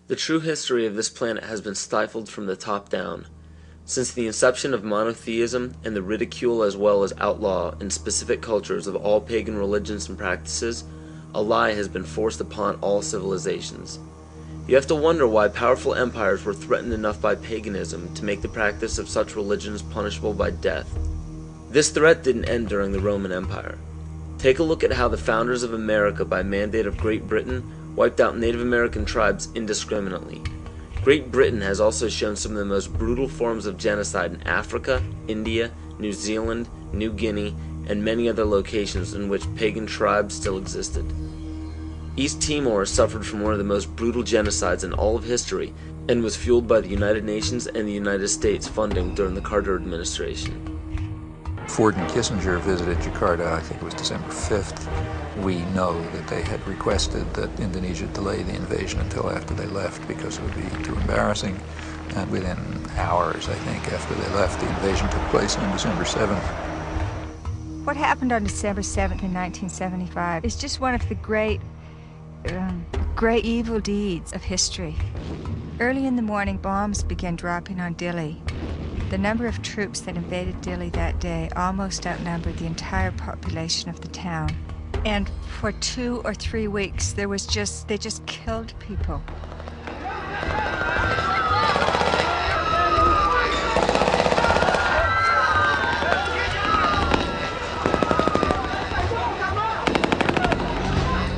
The true history of this planet has been stifled from the top down. Since the inception of monotheism and the ridicule as well as outlaw in specific cultures of all pagan religions and practices, a lie has been forced upon all civilizations. You have to wonder why powerful empires were threatened enough by paganism to make the practice of such religions punishable by death. This threat didn't end during the Roman Empire. Take a look at how the founders of America, by mandate of Great Britain, wiped out Native American tribes indiscriminately. Great Britain has also shown some of the most brutal forms of genocide in Africa, India, New Zealand, New Guinea, and many other locations in which pagan tribes still existed. East Timor suffered from one of the most brutal genocides in all of history and was fueled by the United Nations and the United States funding during the Carter administration. Ford and Kissinger visited Jakarta, I think it was December 5th. We know that they had requested that Indonesia delay the invasion until after they left because it would be too embarrassing. And within hours, I think, after they left, the invasion took place on December 7th. What happened on December 7th in 1975 is just one of the great evil deeds of history. Early in the morning, bombs began dropping on Dili. The number of troops that invaded Dili that day almost outnumbered the entire population of the town. And for 2 or 3 weeks, they just killed people.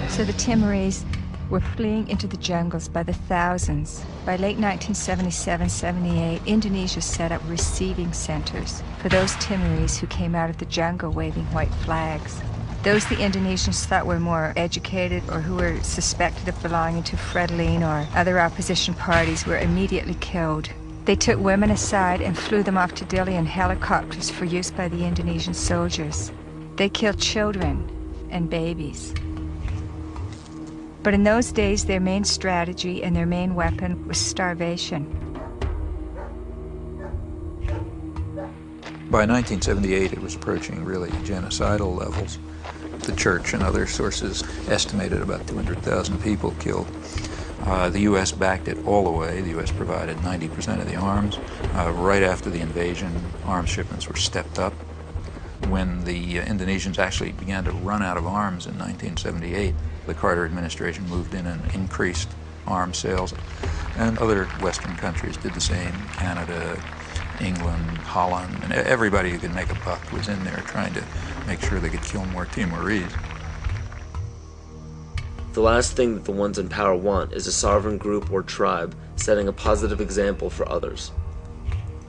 So the Timorese were fleeing into the jungles by the thousands. By late 1977-78, Indonesia set up receiving centers for those Timorese who came out of the jungle waving white flags. Those the Indonesians thought were more educated or who were suspected of belonging to Frelimo or other opposition parties were immediately killed. They took women aside and flew them off to Dili in helicopters for use by the Indonesian soldiers. They killed children and babies. But in those days, their main strategy and their main weapon was starvation. By 1978, it was approaching really genocidal levels. The church and other sources estimated about 200,000 people killed. The U.S. backed it all the way. The U.S. provided 90% of the arms. Right after the invasion, arms shipments were stepped up. When the Indonesians actually began to run out of arms in 1978, the Carter administration moved in and increased arms sales. And other Western countries did the same. Canada, England, Holland, and everybody who could make a buck was in there trying to make sure they could kill more Timorese. The last thing that the ones in power want is a sovereign group or tribe setting a positive example for others.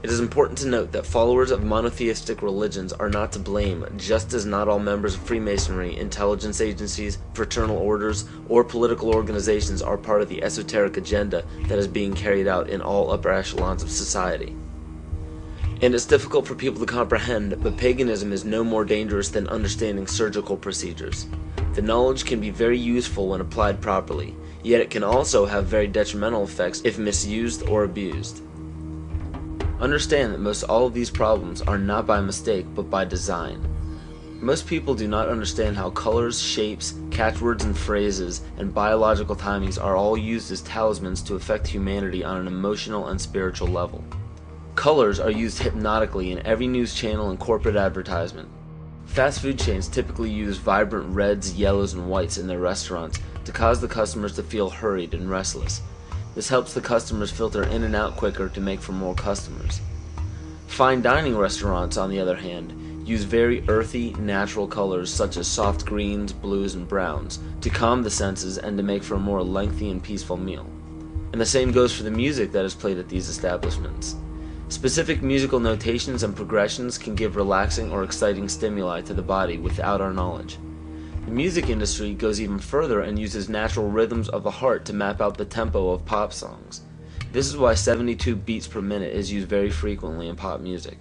It is important to note that followers of monotheistic religions are not to blame, just as not all members of Freemasonry, intelligence agencies, fraternal orders, or political organizations are part of the esoteric agenda that is being carried out in all upper echelons of society. And it's difficult for people to comprehend, but paganism is no more dangerous than understanding surgical procedures. The knowledge can be very useful when applied properly, yet it can also have very detrimental effects if misused or abused. Understand that most all of these problems are not by mistake, but by design. Most people do not understand how colors, shapes, catchwords and phrases, and biological timings are all used as talismans to affect humanity on an emotional and spiritual level. Colors are used hypnotically in every news channel and corporate advertisement. Fast food chains typically use vibrant reds, yellows, and whites in their restaurants to cause the customers to feel hurried and restless. This helps the customers filter in and out quicker to make for more customers. Fine dining restaurants, on the other hand, use very earthy, natural colors such as soft greens, blues, and browns to calm the senses and to make for a more lengthy and peaceful meal. And the same goes for the music that is played at these establishments. Specific musical notations and progressions can give relaxing or exciting stimuli to the body without our knowledge. The music industry goes even further and uses natural rhythms of the heart to map out the tempo of pop songs. This is why 72 beats per minute is used very frequently in pop music.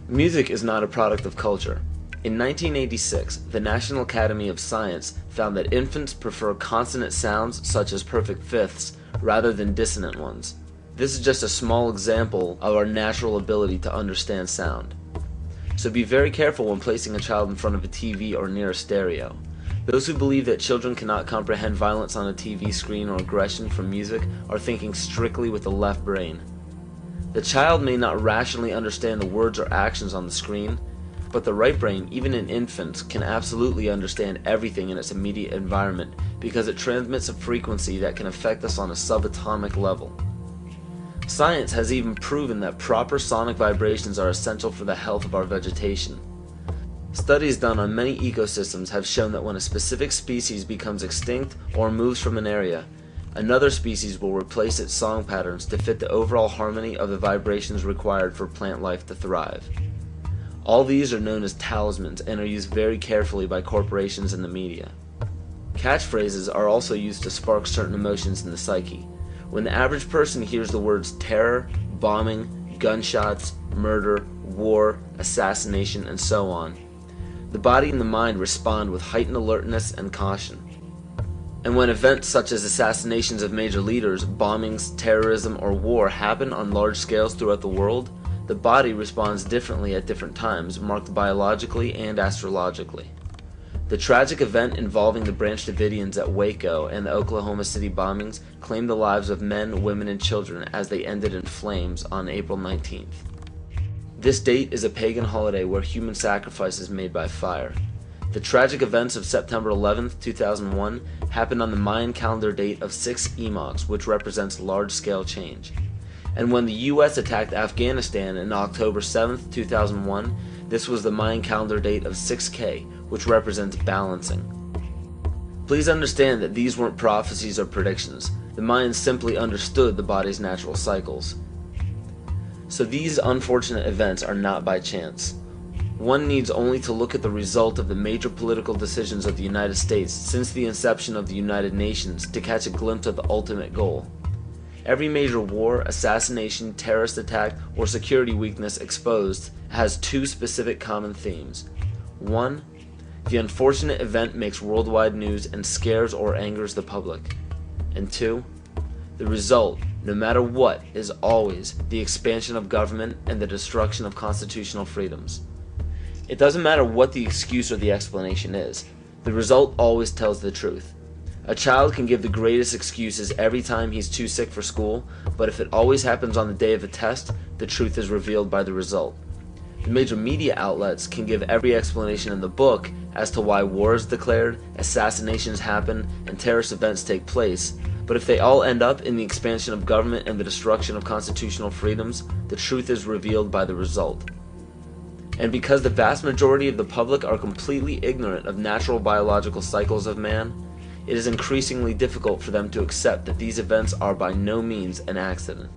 Music is not a product of culture. In 1986, the National Academy of Science found that infants prefer consonant sounds such as perfect fifths rather than dissonant ones. This is just a small example of our natural ability to understand sound. So be very careful when placing a child in front of a TV or near a stereo. Those who believe that children cannot comprehend violence on a TV screen or aggression from music are thinking strictly with the left brain. The child may not rationally understand the words or actions on the screen, but the right brain, even in infants, can absolutely understand everything in its immediate environment because it transmits a frequency that can affect us on a subatomic level. Science has even proven that proper sonic vibrations are essential for the health of our vegetation. Studies done on many ecosystems have shown that when a specific species becomes extinct or moves from an area, another species will replace its song patterns to fit the overall harmony of the vibrations required for plant life to thrive. All these are known as talismans and are used very carefully by corporations and the media. Catchphrases are also used to spark certain emotions in the psyche. When the average person hears the words terror, bombing, gunshots, murder, war, assassination, and so on, the body and the mind respond with heightened alertness and caution. And when events such as assassinations of major leaders, bombings, terrorism, or war happen on large scales throughout the world, the body responds differently at different times, marked biologically and astrologically. The tragic event involving the Branch Davidians at Waco and the Oklahoma City bombings claimed the lives of men, women, and children as they ended in flames on April 19th. This date is a pagan holiday where human sacrifice is made by fire. The tragic events of September 11, 2001 happened on the Mayan calendar date of 6 epochs, which represents large-scale change. And when the US attacked Afghanistan on October 7, 2001, this was the Mayan calendar date of 6K, which represents balancing. Please understand that these weren't prophecies or predictions. The Mayans simply understood the body's natural cycles. So these unfortunate events are not by chance. One needs only to look at the result of the major political decisions of the United States since the inception of the United Nations to catch a glimpse of the ultimate goal. Every major war, assassination, terrorist attack, or security weakness exposed has two specific common themes. 1. The unfortunate event makes worldwide news and scares or angers the public. And 2. The result, no matter what, is always the expansion of government and the destruction of constitutional freedoms. It doesn't matter what the excuse or the explanation is. The result always tells the truth. A child can give the greatest excuses every time he's too sick for school, but if it always happens on the day of a test, the truth is revealed by the result. The major media outlets can give every explanation in the book as to why war is declared, assassinations happen, and terrorist events take place, but if they all end up in the expansion of government and the destruction of constitutional freedoms, the truth is revealed by the result. And because the vast majority of the public are completely ignorant of natural biological cycles of man, it is increasingly difficult for them to accept that these events are by no means an accident.